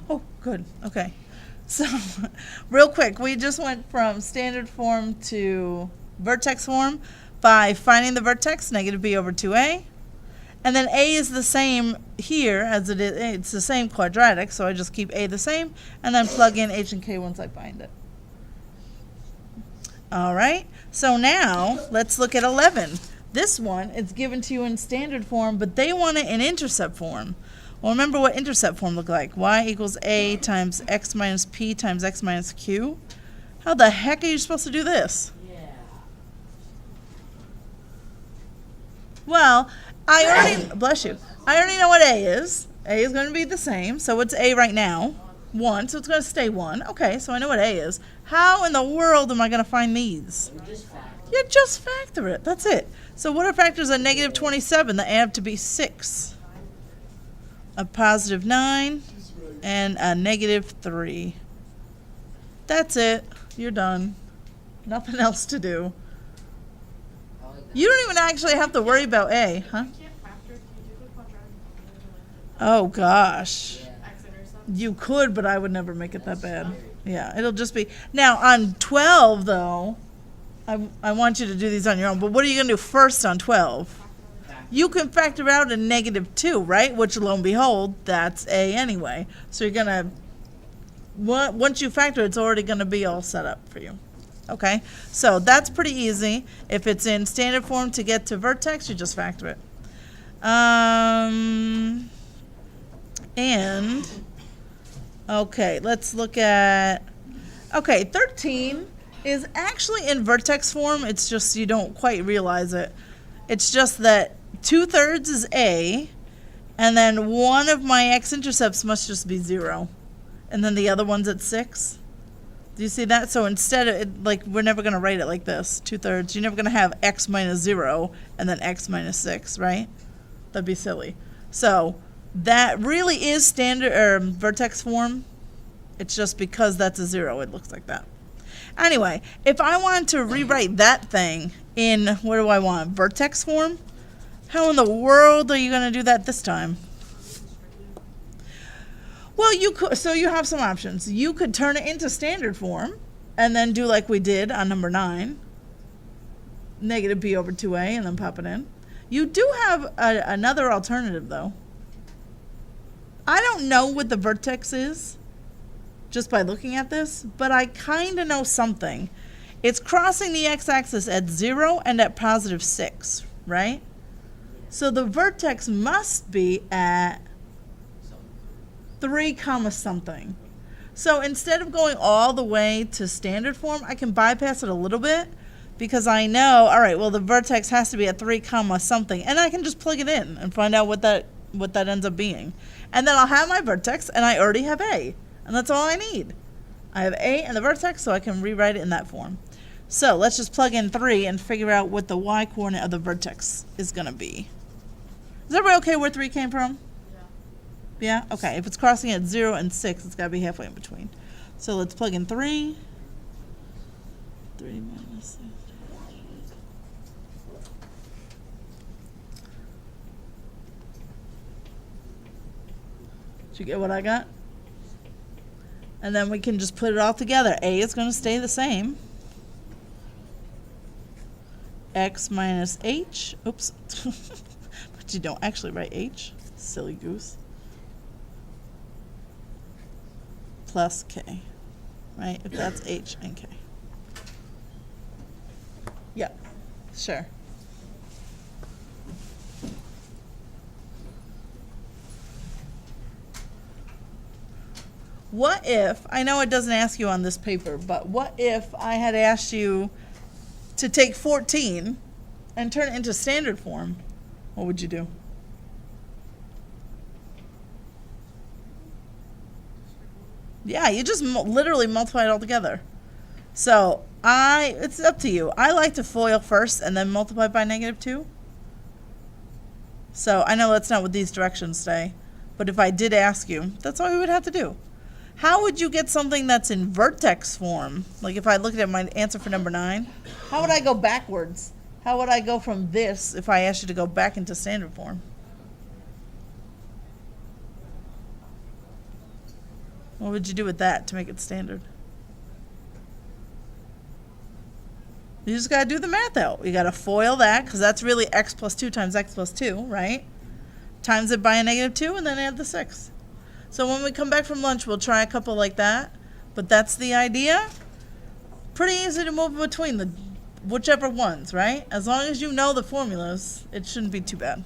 Oh, good. Okay. So, real quick, we just went from standard form to vertex form by finding the vertex, negative b over 2a. And then a is the same here as it is. It's the same quadratic, so I just keep a the same, and then plug in h and k once I find it. All right. So now, let's look at 11. This one, it's given to you in standard form, but they want it in intercept form. Well, remember what intercept form looked like. Y equals a times x minus p times x minus q. How the heck are you supposed to do this? Yeah. Well, I already, bless you, I already know what a is. A is going to be the same, so it's a right now. 1, so it's going to stay 1. Okay, so I know what a is. How in the world am I going to find these? We just factor. You just factor it. That's it. So what are factors of negative 27 that add up to be 6? A positive 9 and a negative 3. That's it. You're done. Nothing else to do. I like that. You don't even actually have to worry about a, huh? Oh gosh. Yeah. You could, but I would never make it that bad. Yeah, it'll just be. Now on 12 though, I want you to do these on your own, but what are you going to do first on 12? You can factor out a negative 2, right? Which, lo and behold, that's a anyway. So you're going to, once you factor, it's already going to be all set up for you. Okay? So that's pretty easy. If it's in standard form to get to vertex, you just factor it. And, okay, let's look at, okay, 13 is actually in vertex form. It's just you don't quite realize it. It's just that 2/3 is a, and then one of my x-intercepts must just be 0. And then the other one's at 6. Do you see that? So instead of, it, like, we're never going to write it like this, 2/3. You're never going to have x minus 0 and then x minus 6, right? That'd be silly. So that really is standard or vertex form. It's just because that's a 0, it looks like that. Anyway, if I wanted to rewrite that thing in, what do I want, vertex form? How in the world are you going to do that this time? Well, you could, so you have some options. You could turn it into standard form and then do like we did on number 9, negative b over 2a, and then pop it in. You do have another alternative, though. I don't know what the vertex is just by looking at this, but I kind of know something. It's crossing the x-axis at 0 and at positive 6, right? So the vertex must be at 3 comma something. So instead of going all the way to standard form, I can bypass it a little bit because I know, all right, well, the vertex has to be at 3 comma something, and I can just plug it in and find out what that ends up being. And then I'll have my vertex, and I already have a, and that's all I need. I have a and the vertex, so I can rewrite it in that form. So let's just plug in 3 and figure out what the y-coordinate of the vertex is going to be. Is everybody okay where 3 came from? Yeah? Okay. If it's crossing at 0 and 6, it's got to be halfway in between. So let's plug in 3. 3 minus 6. Did you get what I got? And then we can just put it all together. A is going to stay the same. X minus h. Oops. But you don't actually write h. Silly goose. Plus k. Right? If that's h and k. Yep. Sure. What if, I know it doesn't ask you on this paper, but what if I had asked you to take 14 and turn it into standard form? What would you do? Yeah, you just literally multiply it all together. So it's up to you. I like to FOIL first and then multiply by -2. So I know that's not what these directions say, but if I did ask you, that's all you would have to do. How would you get something that's in vertex form? Like if I looked at my answer for number 9, how would I go backwards? How would I go from this if I asked you to go back into standard form? What would you do with that to make it standard? You just gotta do the math out. You gotta FOIL that, because that's really x plus 2 times x plus 2, right? Times it by a negative 2, and then add the 6. So when we come back from lunch, we'll try a couple like that. But that's the idea. Pretty easy to move between the whichever ones, right? As long as you know the formulas, it shouldn't be too bad.